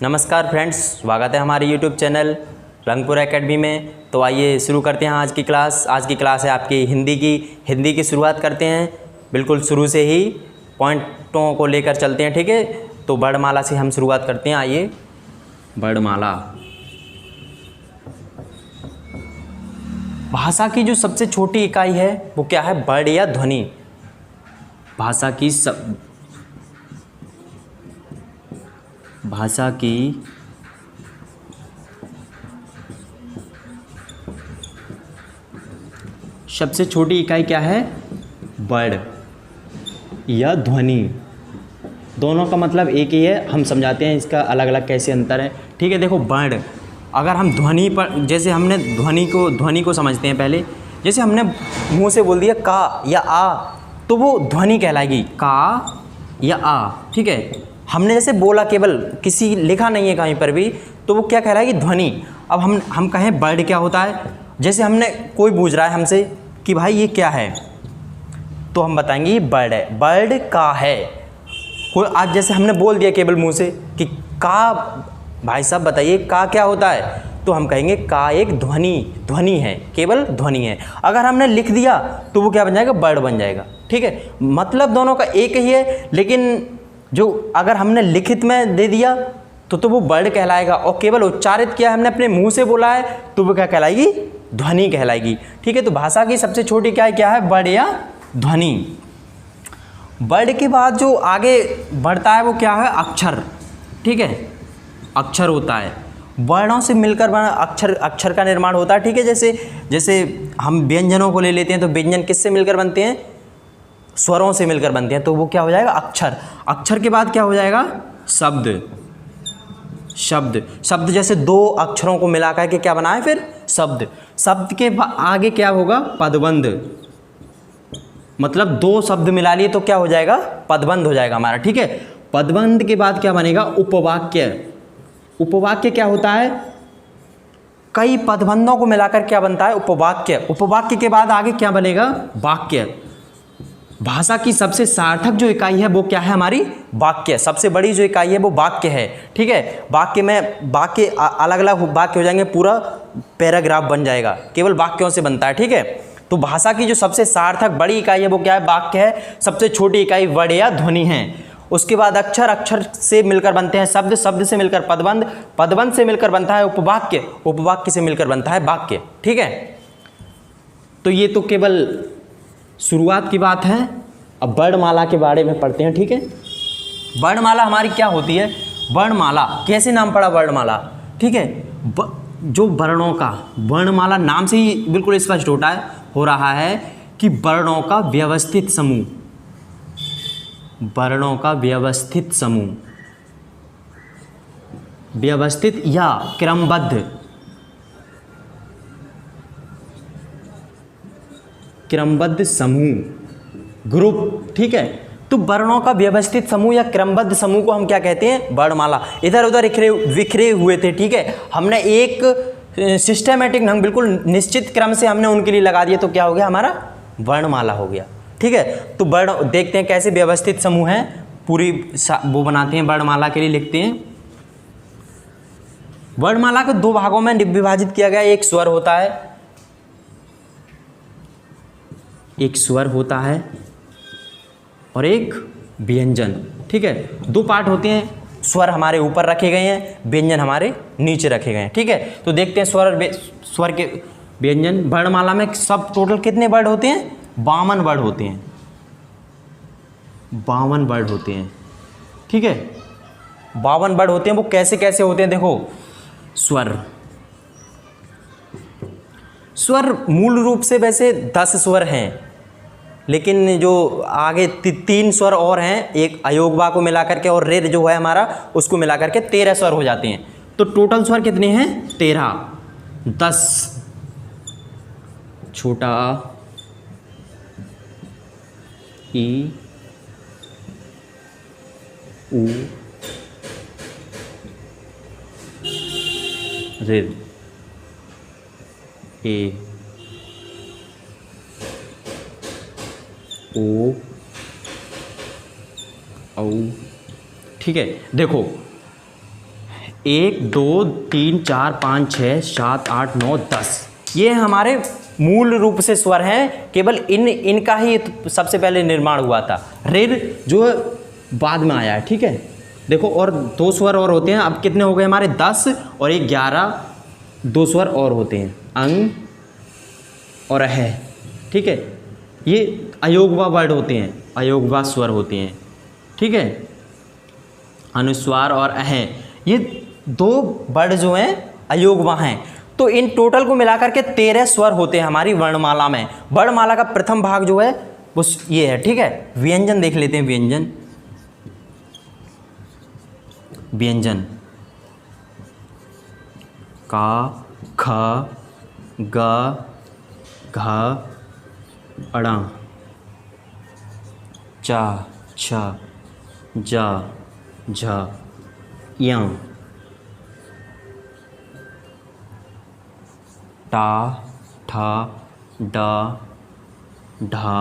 नमस्कार फ्रेंड्स, स्वागत है हमारे YouTube चैनल रंगपुर एकेडमी में। तो आइए शुरू करते हैं आज की क्लास। आज की क्लास है आपकी हिंदी की शुरुआत करते हैं। बिल्कुल शुरू से ही पॉइंटों को लेकर चलते हैं, ठीक है। तो वर्णमाला से हम शुरुआत करते हैं। आइए, वर्णमाला भाषा की जो सबसे छोटी इकाई है वो क्या है? वर्ण या ध्वनि। भाषा की सबसे छोटी इकाई क्या है? वर्ण या ध्वनि। दोनों का मतलब एक ही है। हम समझाते हैं इसका अलग अलग कैसे अंतर है, ठीक है। देखो, वर्ण, अगर हम ध्वनि पर, जैसे हमने ध्वनि को समझते हैं पहले। जैसे हमने मुंह से बोल दिया का या आ, तो वो ध्वनि कहलाएगी, का या आ, ठीक है। हमने जैसे बोला, केवल किसी लिखा नहीं है कहीं पर भी, तो वो क्या कहलाएगी? ध्वनि। अब हम कहें वर्ण क्या होता है? जैसे हमने कोई पूछ रहा है हमसे कि भाई ये क्या है, तो हम बताएंगे ये वर्ण है। वर्ण का है। कोई आज जैसे हमने बोल दिया केवल मुंह से कि का, भाई साहब बताइए का क्या होता है, तो हम कहेंगे का एक ध्वनि है, केवल ध्वनि है। अगर हमने लिख दिया तो वो क्या बन जाएगा? वर्ण बन जाएगा, ठीक है। मतलब दोनों का एक ही है, लेकिन जो अगर हमने लिखित में दे दिया तो वो वर्ण कहलाएगा, और केवल उच्चारित किया हमने, अपने मुंह से बोला है, तो वो क्या कहलाएगी? ध्वनि कहलाएगी, ठीक है। तो भाषा की सबसे छोटी क्या है? वर्ण या ध्वनि। वर्ण के बाद जो आगे बढ़ता है वो क्या है? अक्षर, ठीक है। अक्षर होता है, वर्णों से मिलकर अक्षर का निर्माण होता है, ठीक है। जैसे हम व्यंजनों को ले लेते हैं, तो व्यंजन किससे मिलकर बनते हैं? स्वरों से मिलकर बनते हैं, तो वो क्या हो जाएगा? अक्षर। अक्षर के बाद क्या हो जाएगा? शब्द जैसे दो अक्षरों को मिलाकर के क्या बना है फिर? शब्द। शब्द के आगे क्या होगा? पदबंध। मतलब दो शब्द मिला लिए तो क्या हो जाएगा? पदबंध हो जाएगा हमारा, ठीक है। पदबंध के बाद क्या बनेगा? उपवाक्य। उपवाक्य क्या होता है? कई पदबंधों को मिलाकर क्या बनता है? उपवाक्य। उपवाक्य के बाद आगे क्या बनेगा? वाक्य। भाषा की सबसे सार्थक जो इकाई है वो क्या है? हमारी वाक्य। सबसे बड़ी जो इकाई है वो वाक्य है, ठीक है। वाक्य अलग अलग वाक्य हो जाएंगे, पूरा पैराग्राफ बन जाएगा, केवल वाक्यों से बनता है, ठीक है। तो भाषा की जो सबसे सार्थक बड़ी इकाई है वो क्या है? वाक्य है। सबसे छोटी इकाई वर्ण या ध्वनि है। उसके बाद अक्षर से मिलकर बनते हैं शब्द से मिलकर पदबंध से मिलकर बनता है उपवाक्य से मिलकर बनता है वाक्य, ठीक है। तो ये तो केवल शुरुआत की बात है। अब वर्णमाला के बारे में पढ़ते हैं, ठीक है। वर्णमाला हमारी क्या होती है? वर्णमाला कैसे नाम पड़ा? वर्णमाला, ठीक है। जो वर्णों का, वर्णमाला नाम से ही बिल्कुल स्पष्ट हो रहा है कि वर्णों का व्यवस्थित समूह। वर्णों का व्यवस्थित समूह, व्यवस्थित या क्रमबद्ध समूह, ग्रुप, ठीक है। तो वर्णों का व्यवस्थित समूह या क्रमबद्ध समूह को हम क्या कहते हैं? वर्णमाला। इधर उधर बिखरे हुए थे, ठीक है। हमने एक सिस्टमेटिक ढंग, बिल्कुल निश्चित क्रम से हमने उनके लिए लगा दिया, तो क्या हो गया? हमारा वर्णमाला हो गया, ठीक है। तो वर्ण देखते हैं कैसे व्यवस्थित समूह हैं, पूरी वो बनाते हैं, वर्णमाला के लिए लिखते हैं। वर्णमाला को दो भागों में विभाजित किया गया। एक स्वर होता है और एक व्यंजन, ठीक है। दो पार्ट होते हैं। स्वर हमारे ऊपर रखे गए हैं, व्यंजन हमारे नीचे रखे गए हैं, ठीक है। तो देखते हैं स्वर के व्यंजन। वर्णमाला में सब टोटल कितने वर्ड होते हैं? 52 वर्ड होते हैं। 52 वर्ड होते हैं, ठीक है। 52 वर्ड होते हैं। वो कैसे कैसे होते हैं? देखो, स्वर मूल रूप से वैसे 10 स्वर हैं, लेकिन जो आगे 3 स्वर और हैं, एक अयोगवा को मिलाकर के और रे जो है हमारा, उसको मिलाकर के 13 स्वर हो जाते हैं। तो टोटल स्वर कितने हैं? 13। 10 छोटा आ, ई, ऊ, ऋ, ए, ओ, औ, ठीक है। देखो 1 2 3 4 5 6 7 8 9 10, ये हमारे मूल रूप से स्वर हैं। केवल इनका ही सबसे पहले निर्माण हुआ था। ऋ जो बाद में आया है, ठीक है। देखो और 2 स्वर और होते हैं। अब कितने हो गए हमारे 10 और 11, 2 स्वर और होते हैं, अंग और अह, ठीक है। ये अयोगवा वर्ड होते हैं, अयोगवा स्वर होते हैं, ठीक है। अनुस्वार और अह, ये 2 वर्ड जो हैं अयोगवा हैं। तो इन टोटल को मिलाकर के 13 स्वर होते हैं हमारी वर्णमाला में। वर्णमाला का प्रथम भाग जो है वो ये है, ठीक है। व्यंजन देख लेते हैं। व्यंजन, व्यंजन का, ख, ग, घ, अड़ा, चा, छ, जा, झ, यं, टा, ठा, डा, ढा,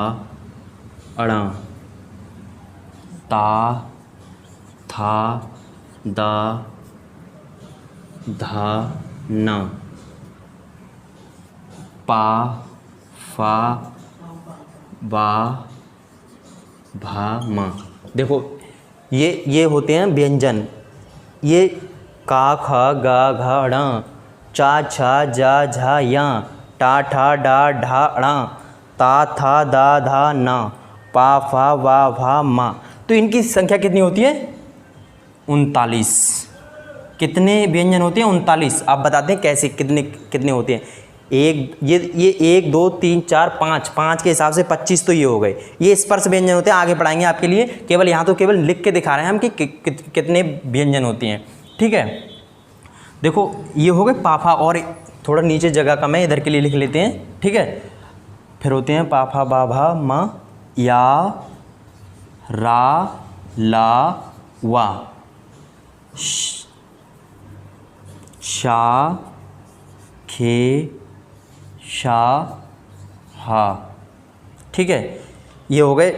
अड़ा, ता, था, दा, धा, न, पा, फा, बा, भा, मा। देखो ये होते हैं व्यंजन। ये का, ख, ग, घ, ड़, चा, छ, जा, झा, या, टा, ठा, डा, ढा, णा, ता, था, दा, धा, ना, पा, फा, वा, भा, मा। तो इनकी संख्या कितनी होती है? 39। कितने व्यंजन होते हैं? 39। आप बताते हैं कैसे, कितने कितने होते हैं? ये 1 2 3 4 5 के हिसाब से 25 तो ये हो गए। ये स्पर्श व्यंजन होते हैं, आगे पढ़ाएंगे आपके लिए। केवल यहाँ तो केवल लिख के दिखा रहे हैं हम कि कितने व्यंजन होते हैं, ठीक है। देखो ये हो गए पाफा, और थोड़ा नीचे जगह कम है, इधर के लिए लिख लेते हैं, ठीक है। फिर होते हैं पाफा, बाभा, मा, या, रा, ला, वा, शा, खे, शा, हा, ठीक है। ये हो गए,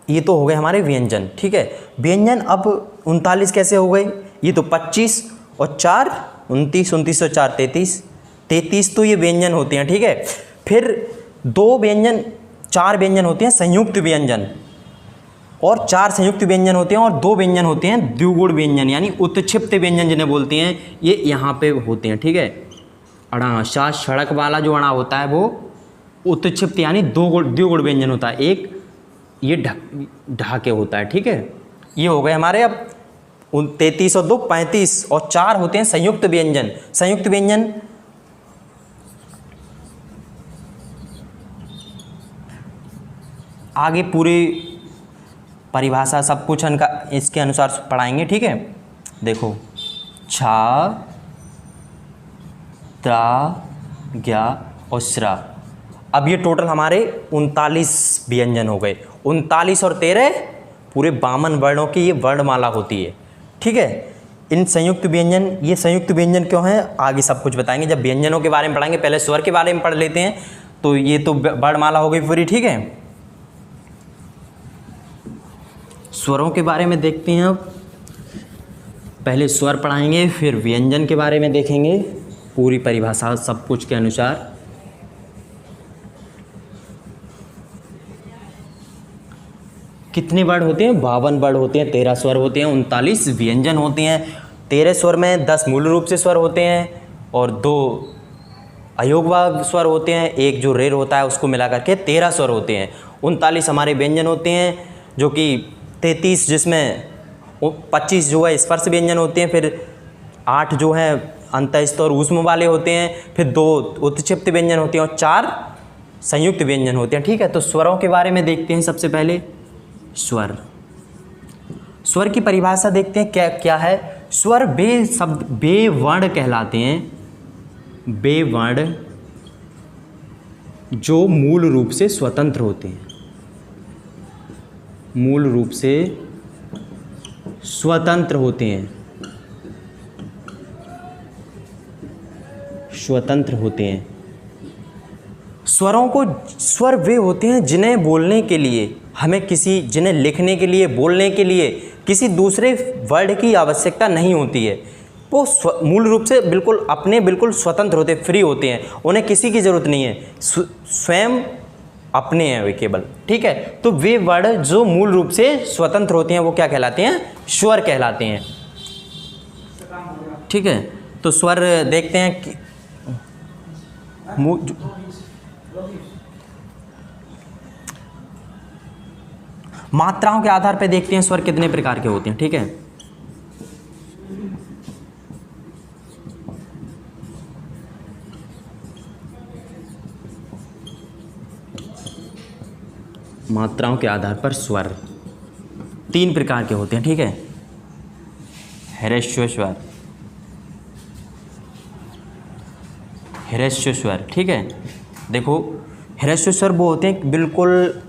ये तो हो गए हमारे व्यंजन, ठीक है। व्यंजन अब 39 कैसे हो गए? ये तो 25 और 4 29, 29 और 4 33 तो ये व्यंजन होते हैं, ठीक है। फिर 4 व्यंजन होते हैं संयुक्त व्यंजन, और 4 संयुक्त व्यंजन होते हैं, और 2 व्यंजन होते हैं द्विगुण व्यंजन, यानी उत्क्षिप्त व्यंजन जिन्हें बोलते हैं। ये यहाँ पे होते हैं, ठीक है। अड़ा, शा, सड़क वाला जो अड़ा होता है वो उत्क्षिप्त यानी द्विगुण व्यंजन होता है। एक ये ढाके होता है, ठीक है। ये हो गए हमारे अब 33 और 2 35, और 4 होते हैं संयुक्त व्यंजन। संयुक्त व्यंजन आगे पूरी परिभाषा सब कुछ इनका इसके अनुसार पढ़ाएंगे, ठीक है। देखो छा, त्रा, ज्ञा और श्रा। अब ये टोटल हमारे 39 व्यंजन हो गए। 39 और 13 पूरे 52 वर्णों की ये वर्णमाला होती है, ठीक है। इन संयुक्त व्यंजन, ये संयुक्त व्यंजन क्यों हैं आगे सब कुछ बताएंगे जब व्यंजनों के बारे में पढ़ाएंगे। पहले स्वर के बारे में पढ़ लेते हैं। तो ये तो वर्णमाला हो गई पूरी, ठीक है। स्वरों के बारे में देखते हैं अब। पहले स्वर पढ़ाएंगे, फिर व्यंजन के बारे में देखेंगे पूरी परिभाषा सब कुछ के अनुसार। कितने वर्ड होते हैं? 52 वर्ड होते हैं, 13 स्वर होते हैं, 39 व्यंजन होते हैं। 13 स्वर में 10 मूल रूप से स्वर होते हैं और 2 अयोगवा स्वर होते हैं, एक जो रेर होता है उसको मिला करके 13 स्वर होते हैं। 39 हमारे व्यंजन होते हैं, जो कि 33 जिसमें 25 जो है स्पर्श व्यंजन होते हैं, फिर 8 जो है अंतस्थ और ऊष्म वाले होते हैं, फिर 2 उत्क्षिप्त व्यंजन होते हैं और 4 संयुक्त व्यंजन होते हैं, ठीक है। तो स्वरों के बारे में देखते हैं। सबसे पहले स्वर, स्वर की परिभाषा देखते हैं क्या है। स्वर बे शब्द बेवर्ण कहलाते हैं। बेवर्ण जो मूल रूप से स्वतंत्र होते हैं, मूल रूप से स्वतंत्र होते हैं, स्वतंत्र होते हैं। स्वरों को, स्वर वे होते हैं जिन्हें बोलने के लिए हमें जिन्हें लिखने के लिए, बोलने के लिए किसी दूसरे वर्ड की आवश्यकता नहीं होती है। वो मूल रूप से बिल्कुल स्वतंत्र होते, फ्री होते हैं, उन्हें किसी की ज़रूरत नहीं है, स्वयं अपने हैं वे केवल। ठीक है, तो वे वर्ड जो मूल रूप से स्वतंत्र होते हैं वो क्या कहलाते हैं? स्वर कहलाते हैं। ठीक है, तो स्वर देखते हैं कि मात्राओं के आधार पर देखते हैं स्वर कितने प्रकार के होते हैं। ठीक है, मात्राओं के आधार पर स्वर 3 प्रकार के होते हैं। ठीक है, ह्रस्व स्वर, ह्रस्व स्वर। ठीक है, देखो ह्रस्व स्वर वो होते हैं बिल्कुल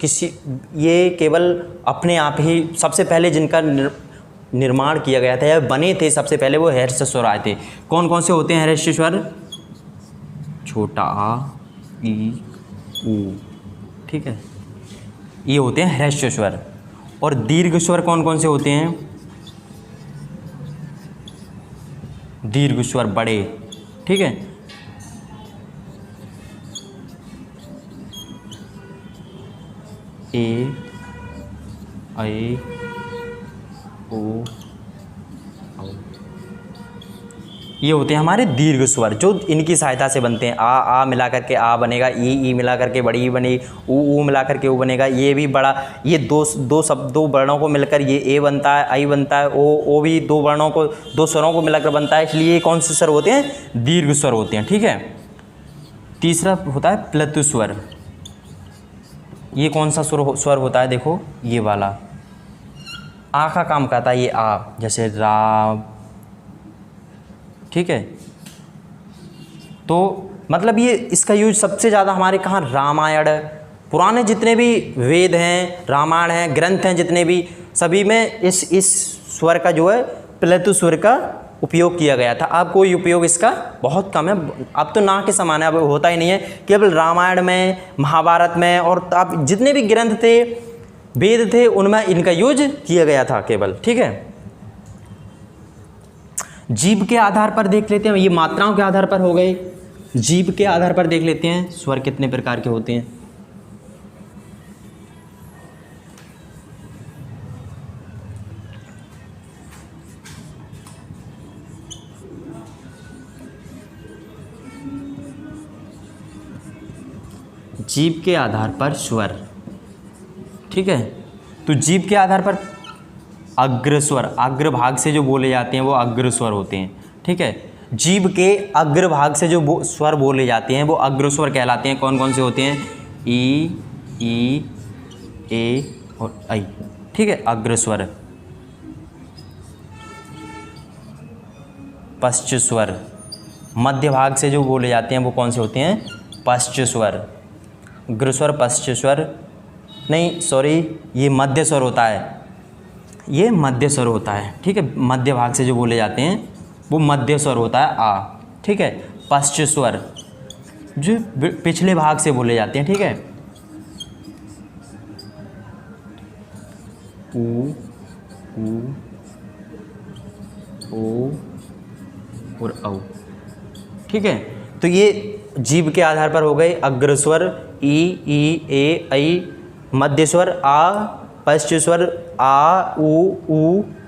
ये केवल अपने आप ही सबसे पहले जिनका निर्माण किया गया था या बने थे सबसे पहले वो ह्रस्व स्वर आए थे। कौन कौन से होते हैं ह्रस्व स्वर? छोटा आ, ई, ऊ। ठीक है, ये होते हैं ह्रस्व स्वर। और दीर्घ स्वर कौन कौन से होते हैं? दीर्घ स्वर बड़े। ठीक है, ए, ऐ, ओ, औ। ये होते हैं हमारे दीर्घ स्वर जो इनकी सहायता से बनते हैं। आ मिला करके आ बनेगा, ई मिला करके बड़ी ई बनेगी, ऊ मिला करके ऊ बनेगा। ये भी बड़ा, ये दो वर्णों को मिलकर ये ए बनता है, आई बनता है, ओ भी दो स्वरों को मिलाकर बनता है, इसलिए ये कौन से स्वर होते हैं? दीर्घ स्वर होते हैं। ठीक है, तीसरा होता है प्लतु स्वर। ये कौन सा स्वर होता है? देखो ये वाला, आ का काम करता है ये आ, जैसे राम। ठीक है, तो मतलब ये इसका यूज सबसे ज़्यादा हमारे कहाँ? रामायण, पुराने जितने भी वेद हैं, रामायण हैं, ग्रंथ हैं जितने भी, सभी में इस स्वर का जो है प्लतु स्वर का उपयोग किया गया था। अब कोई उपयोग इसका बहुत कम है, अब तो ना के समान है, अब होता ही नहीं है। केवल रामायण में, महाभारत में और अब जितने भी ग्रंथ थे, वेद थे, उनमें इनका यूज किया गया था केवल। ठीक है, जीभ के आधार पर देख लेते हैं, ये मात्राओं के आधार पर हो गए। जीभ के आधार पर देख लेते हैं स्वर कितने प्रकार के होते हैं। जीभ के आधार पर स्वर। ठीक है, तो जीभ के आधार पर अग्र स्वर, अग्र भाग से जो बोले जाते हैं वो अग्र स्वर होते हैं। ठीक है, जीभ के अग्र भाग से जो स्वर बोले जाते हैं वो अग्र स्वर कहलाते हैं। कौन कौन से होते हैं? ई, ए और ऐ। ठीक है, अग्र स्वर। पश्च स्वर, मध्य भाग से जो बोले जाते हैं वो कौन से होते हैं? पश्च स्वर। अग्र स्वर, पश्च स्वर नहीं, सॉरी, ये मध्य स्वर होता है, ये मध्य स्वर होता है। ठीक है, मध्य भाग से जो बोले जाते हैं वो मध्य स्वर होता है आ। ठीक है, पश्च स्वर जो पिछले भाग से बोले जाते हैं। ठीक है, ऊ, ओ और औ। ठीक है, तो ये जीभ के आधार पर हो गए अग्र स्वर ई, ए, ऐ, मध्य स्वर आ, पश्च स्वर आ, ऊ,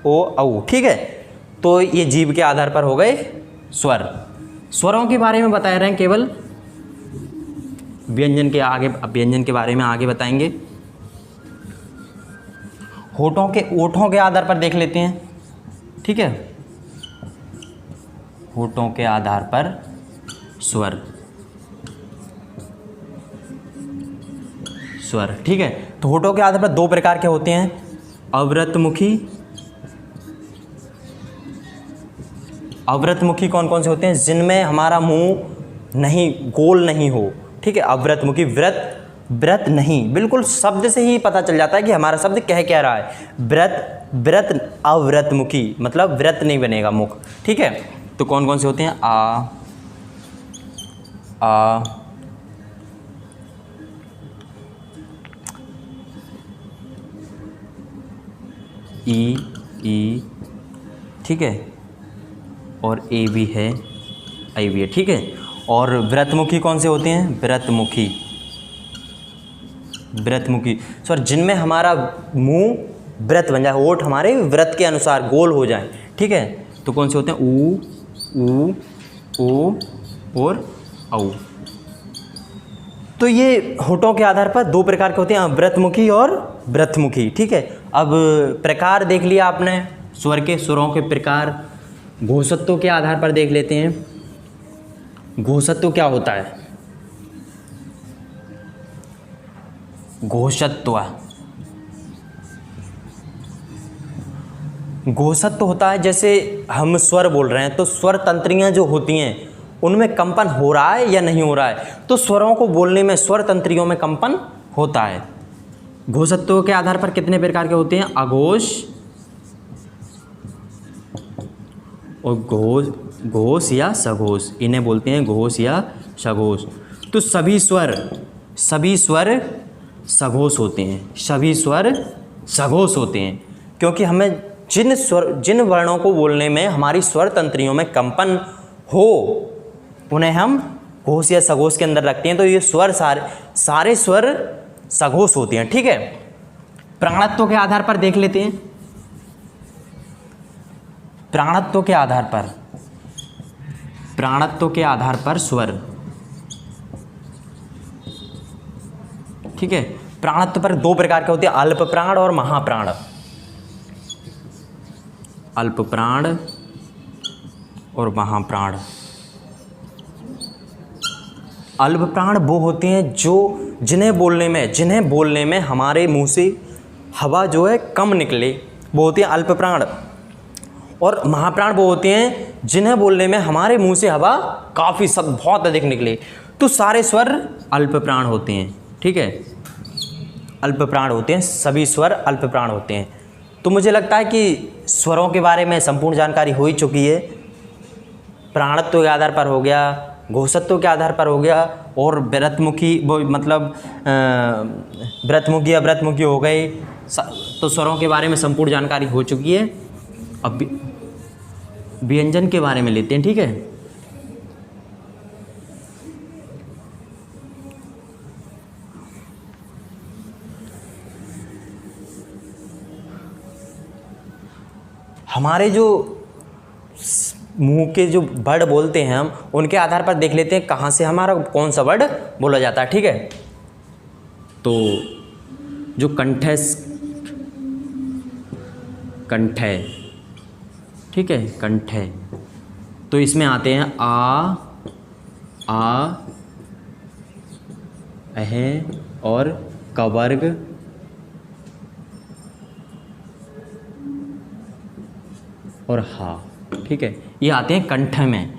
ओ, औ। ठीक है, तो ये जीभ के आधार पर हो गए स्वर। स्वरों के बारे में बता रहे हैं केवल, व्यंजन के बारे में आगे बताएंगे। ओठों के आधार पर देख लेते हैं। ठीक है, होठों के आधार पर स्वर। ठीक है, तो होठों के आधार पर 2 प्रकार के होते हैं, अवृतमुखी। अवृतमुखी कौन कौन से होते हैं? जिनमें हमारा मुंह नहीं, गोल नहीं हो। ठीक है, अवृतमुखी। व्रत नहीं, बिल्कुल शब्द से ही पता चल जाता है कि हमारा शब्द कह क्या रहा है। व्रत अवृतमुखी मतलब व्रत नहीं बनेगा मुख। ठीक है, तो कौन कौन से होते हैं? आ, ई, ई, ठीक है, और ए भी है, आई भी है, ठीक है। और व्रतमुखी कौन से होते हैं? व्रतमुखी, व्रतमुखी सर जिनमें हमारा मुंह व्रत बन जाए, होठ हमारे व्रत के अनुसार गोल हो जाए, ठीक है, तो कौन से होते हैं? ऊ, ओ और औ। तो ये होठों के आधार पर दो प्रकार के होते हैं, व्रतमुखी और व्रतमुखी, ठीक है। अब प्रकार देख लिया आपने स्वर के, स्वरों के प्रकार। घोषत्व के आधार पर देख लेते हैं। घोषत्व क्या होता है? घोषत्व, घोषत्व होता है जैसे हम स्वर बोल रहे हैं तो स्वर तंत्रियाँ जो होती हैं उनमें कंपन हो रहा है या नहीं हो रहा है, तो स्वरों को बोलने में स्वर तंत्रियों में कंपन होता है। घोषत्व के आधार पर कितने प्रकार के होते हैं? अघोष और घोष या सघोष, इन्हें बोलते हैं घोष या सघोष। तो सभी स्वर सघोष होते हैं, सभी स्वर सघोष होते हैं, क्योंकि हमें जिन वर्णों को बोलने में हमारी स्वर तंत्रियों में कंपन हो उन्हें हम घोष या सघोष के अंदर रखते हैं। तो ये स्वर सारे स्वर सघोष होते हैं, ठीक है। प्राणत्व के आधार पर देख लेते हैं। प्राणत्व के आधार पर स्वर, ठीक है। प्राणत्व पर दो प्रकार के होते हैं, अल्प प्राण और महाप्राण। अल्प प्राण और महाप्राण। अल्प प्राण वो होते हैं जिन्हें बोलने में हमारे मुंह से हवा जो है कम निकले, वो होते हैं अल्प प्राण। और महाप्राण वो होते हैं जिन्हें बोलने में हमारे मुंह से हवा काफ़ी बहुत अधिक निकले। तो सारे स्वर अल्प प्राण होते हैं, ठीक है, अल्प प्राण होते हैं, सभी स्वर अल्प प्राण होते हैं। तो मुझे लगता है कि स्वरों के बारे में संपूर्ण जानकारी हो ही चुकी है। प्राणत्व के आधार पर हो गया, घोषत्व के आधार पर हो गया, और व्रतमुखी वो मतलब व्रतमुखी या व्रतमुखी हो गए। तो स्वरों के बारे में संपूर्ण जानकारी हो चुकी है। अब व्यंजन के बारे में लेते हैं, ठीक है। हमारे जो मुंह के जो वर्ड बोलते हैं हम, उनके आधार पर देख लेते हैं कहाँ से हमारा कौन सा वर्ड बोला जाता है, ठीक है। तो जो कंठ है, ठीक है, कंठ है, तो इसमें आते हैं आ, अह और क वर्ग, और हा, ठीक है, ये आते हैं कंठ में,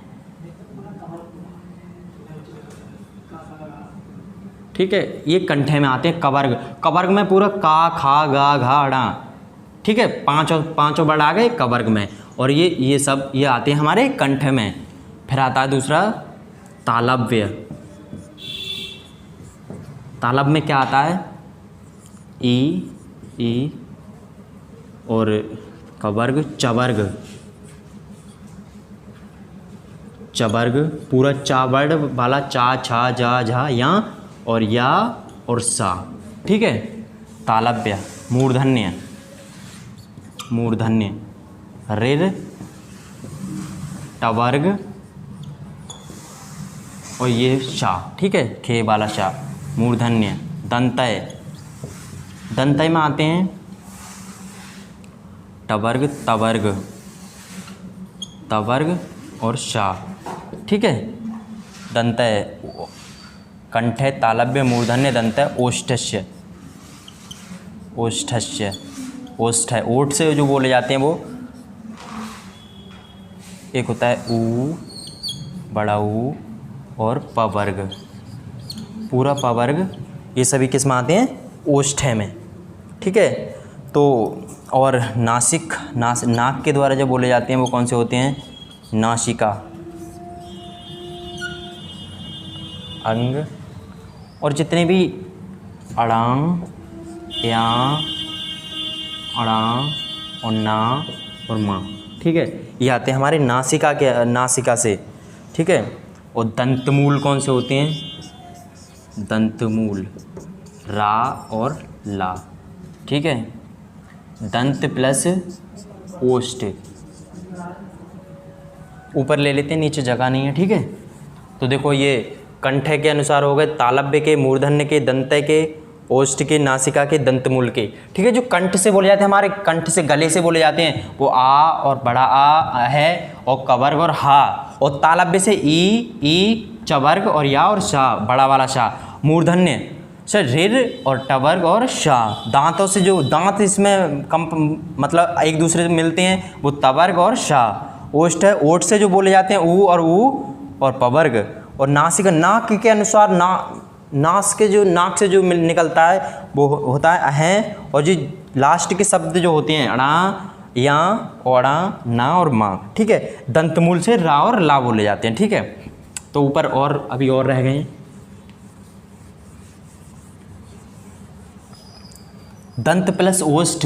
ठीक है, ये कंठ में आते हैं। कवर्ग, कवर्ग में पूरा का, खा, गा, घा, ड़ा, ठीक है, पांचों वर्ड आ गए कवर्ग में। और ये सब ये आते हैं हमारे कंठ में। फिर आता है दूसरा तालव्य। तालब में क्या आता है? ई और कवर्ग, चवर्ग, पूरा चा वर्ड वाला, चा, छा, जा, झा, या और सा, ठीक है। तालव्य, मूर्धन्य, ऋ, टवर्ग और ये शा, ठीक है, खे वाला शा, मूर्धन्य। दंतय, दंतय में आते हैं टवर्ग, तवर्ग और शा, ठीक है। दंतय, कंठे, तालव्य, मूर्धन्य, दंतय, ओष्ठस्य, ओष्ठ है, ओठ से जो बोले जाते हैं वो एक होता है ऊ, बड़ा ऊ और पवर्ग, पूरा पवर्ग, ये सभी किस में आते हैं? ओष्ठ में, ठीक है। तो और नाक के द्वारा जो बोले जाते हैं वो कौन से होते हैं? नासिका, अंग, और जितने भी अड़ांग, या, अड़ांग, और ना और माँ। ठीक है, ये आते हैं हमारे नासिका से। ठीक है, और दंतमूल कौन से होते हैं? दंतमूल रा और ला। ठीक है, दंत प्लस ओष्ठ, ऊपर ले लेते हैं, नीचे जगह नहीं है। ठीक है, तो देखो ये कंठ के अनुसार हो गए, तालव्य के, मूर्धन्य के, दंत के, ओष्ठ के, नासिका के, दंतमूल के। ठीक है, जो कंठ से बोले जाते हैं, हमारे कंठ से गले से बोले जाते हैं, वो आ और बड़ा आ है, और कवर्ग और हा। और तालव्य से ई चवर्ग और या और शा, बड़ा वाला शा। मूर्धन्य से रिर और टवर्ग और शा। दांतों से जो दांत इसमें मतलब एक दूसरे से मिलते हैं, वो तवर्ग और शा। ओष्ठ है, ओठ से जो बोले जाते हैं ऊ और पवर्ग। और नासिका, नाक के अनुसार नाक से जो निकलता है वो होता है अहें। और जो लास्ट के शब्द जो होते हैं अड़ा, या, ओड़ा, ना और माँ। ठीक है, दंतमूल से रा और ला बोले जाते हैं। ठीक है, तो ऊपर और अभी और रह गए हैं। दंत प्लस ओष्ठ,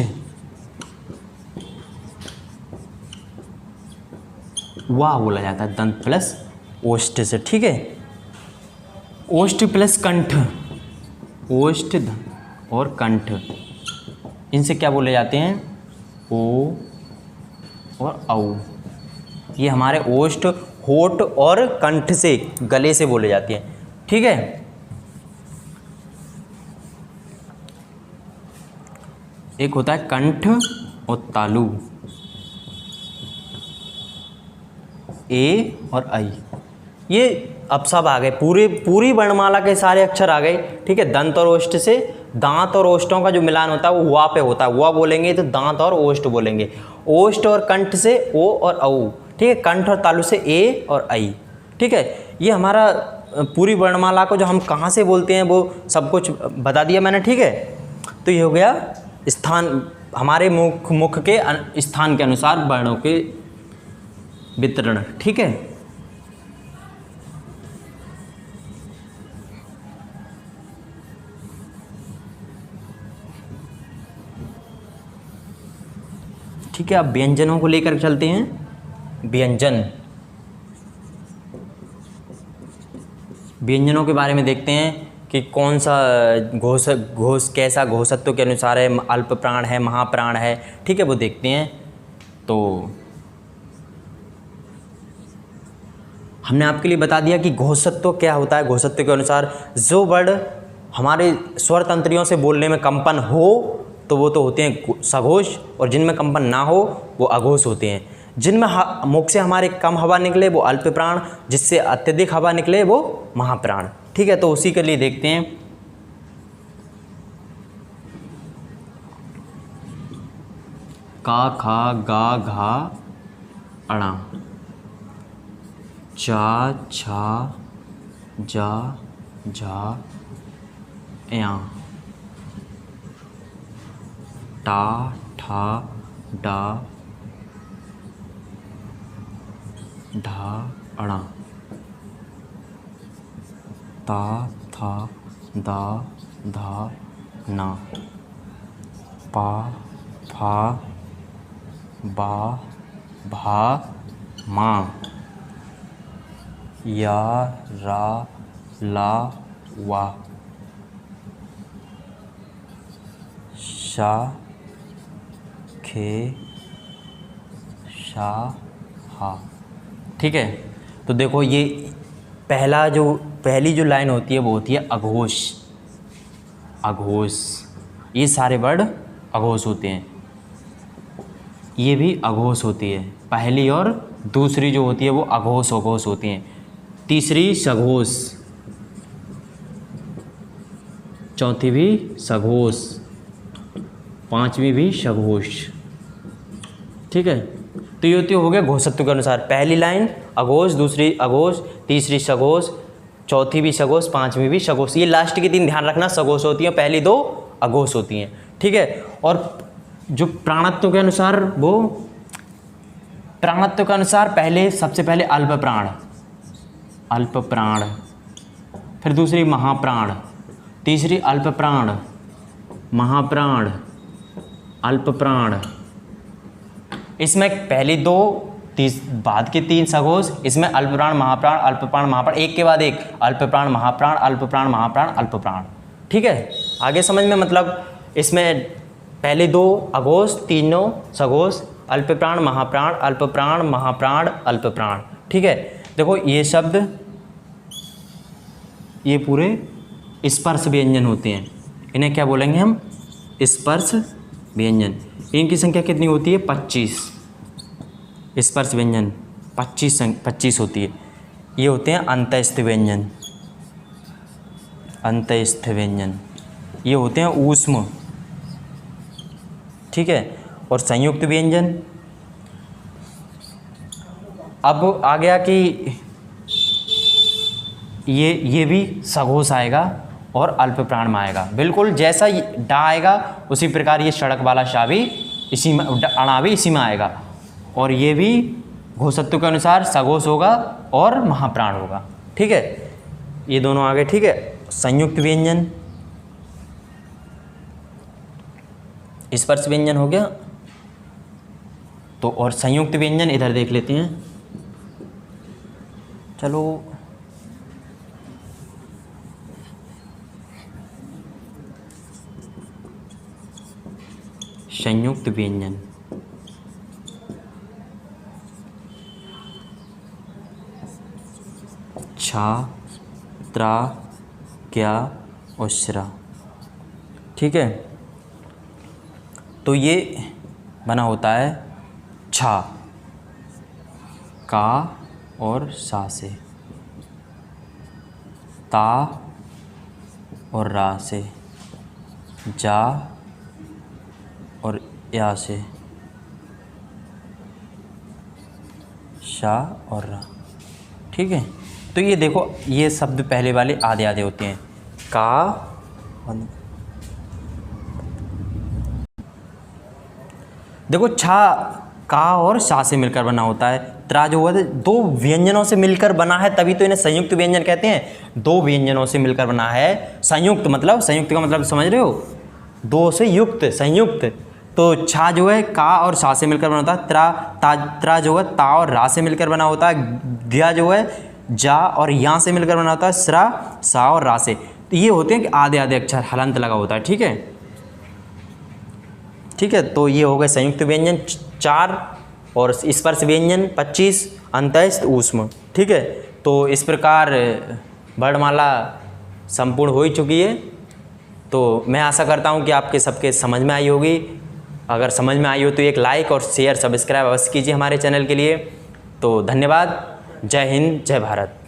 वाह बोला जाता है दंत प्लस ओष्ठ से। ठीक है, ओष्ठ प्लस कंठ, ओष्ठ और कंठ, इनसे क्या बोले जाते हैं? ओ और औ। ये हमारे ओष्ठ, होठ और कंठ से, गले से बोले जाती हैं। ठीक है, एक होता है कंठ और तालु, ए और आई। ये अब सब आ गए, पूरी वर्णमाला के सारे अक्षर आ गए। ठीक है, दंत और ओष्ठ से, दांत और ओष्ठों का जो मिलान होता है वो हुआ पे होता है, हुआ बोलेंगे तो दांत और ओष्ठ बोलेंगे। ओष्ठ और कंठ से ओ और औ। ठीक है, कंठ और तालु से ए और आई। ठीक है, ये हमारा पूरी वर्णमाला को जो हम कहाँ से बोलते हैं वो सब कुछ बता दिया मैंने। ठीक है, तो ये हो गया स्थान, हमारे मुख के स्थान के अनुसार वर्णों के वितरण। ठीक है, ठीक है, अब व्यंजनों को लेकर चलते हैं। व्यंजनों के बारे में देखते हैं कि कौन सा घोष कैसा घोषत्व के अनुसार है, अल्प प्राण है, महाप्राण है। ठीक है, वो देखते हैं। तो हमने आपके लिए बता दिया कि घोषत्व क्या होता है। घोषत्व के अनुसार जो वर्ड हमारे स्वर तंत्रियों से बोलने में कंपन हो तो वो तो होते हैं सघोष, और जिनमें कंपन ना हो वो अघोष होते हैं। जिनमें मुख से हमारे कम हवा निकले वो अल्प प्राण, जिससे अत्यधिक हवा निकले वो महाप्राण। ठीक है, तो उसी के लिए देखते हैं। का, खा, गा, घा, अणा, चा, छा, जा, झा, या, टा, ठा, डा, ढा, अणा, ता, था, दा, धा, ना, पा, फा, बा, भा, मा, या, रा, ला, वा, शा, खे, शा, हा। ठीक है, तो देखो ये पहली जो लाइन होती है वो होती है अघोष। अघोष, ये सारे वर्ड अघोष होते हैं। ये भी अघोष होती है, पहली और दूसरी जो होती है वो अघोष होती हैं। तीसरी सघोष, चौथी भी सघोष, पांचवी भी सघोष। ठीक है, तो ये हो गया घोषत्व के अनुसार। पहली लाइन अघोष, दूसरी अघोष, तीसरी सघोष, चौथी भी सघोष, पांचवी भी सघोष। ये लास्ट की 3 ध्यान रखना, सघोष होती हैं, पहली 2 अघोष होती हैं। ठीक है, और जो प्राणत्व के अनुसार, वो प्राणत्व के अनुसार सबसे पहले अल्प प्राण, फिर दूसरी महाप्राण, तीसरी अल्प प्राण, महाप्राण, अल्प प्राण, इसमें पहली दो बाद के 3 सघोष, इसमें अल्पप्राण महाप्राण अल्पप्राण महाप्राण, एक के बाद एक अल्पप्राण महाप्राण अल्पप्राण महाप्राण अल्पप्राण। ठीक है, आगे समझ में, मतलब इसमें पहले 2 अघोष, तीनों सघोष, अल्पप्राण महाप्राण अल्पप्राण महाप्राण अल्पप्राण। ठीक है, देखो ये शब्द, ये पूरे स्पर्श व्यंजन होते हैं, इन्हें क्या बोलेंगे हम? स्पर्श व्यंजन। इनकी संख्या कितनी होती है? 25। स्पर्श व्यंजन 25 होती है। ये होते हैं अंतःस्थ व्यंजन, अंतःस्थ व्यंजन। ये होते हैं ऊष्म। ठीक है, और संयुक्त व्यंजन। अब आ गया कि ये भी सघोष आएगा और अल्पप्राण में आएगा। बिल्कुल जैसा डा आएगा उसी प्रकार ये सड़क वाला शा भी इसी में, अणा भी इसी में आएगा। और ये भी घोषत्व के अनुसार सघोष होगा और महाप्राण होगा। ठीक है, ये दोनों आ गए। ठीक है, संयुक्त व्यंजन, स्पर्श व्यंजन हो गया। तो और संयुक्त व्यंजन इधर देख लेते हैं। चलो, संयुक्त व्यंजन, छा, त्रा, क्या और श्रा। ठीक है, तो ये बना होता है छा, का और सा से, ता और रा से, जा और या से, शा और रा। ठीक है, तो ये देखो, ये शब्द पहले वाले आधे आधे होते हैं। का, देखो छा का और शा से मिलकर बना होता है। त्रा जो हुआ है 2 व्यंजनों से मिलकर बना है, तभी तो इन्हें संयुक्त व्यंजन कहते हैं। 2 व्यंजनों से मिलकर बना है। संयुक्त मतलब, संयुक्त का मतलब समझ रहे हो? 2 से युक्त, संयुक्त। तो छा जो है का और शा से मिलकर बना होता है। त्रा जो है ता और रा से मिलकर बना होता है। ज्ञा जो है जा और या से मिलकर बना होता है। श्रा सा और रा से। तो ये होते हैं कि आधे आधे अक्षर हलंत लगा होता है। ठीक है, ठीक है, तो ये हो गए संयुक्त व्यंजन 4 और स्पर्श व्यंजन 25, अंतःस्थ, ऊष्म। ठीक है, तो इस प्रकार वर्णमाला संपूर्ण हो ही चुकी है। तो मैं आशा करता हूँ कि आपके सबके समझ में आई होगी। अगर समझ में आई हो तो एक लाइक और शेयर, सब्सक्राइब अवश्य कीजिए हमारे चैनल के लिए। तो धन्यवाद। जय हिंद, जय भारत।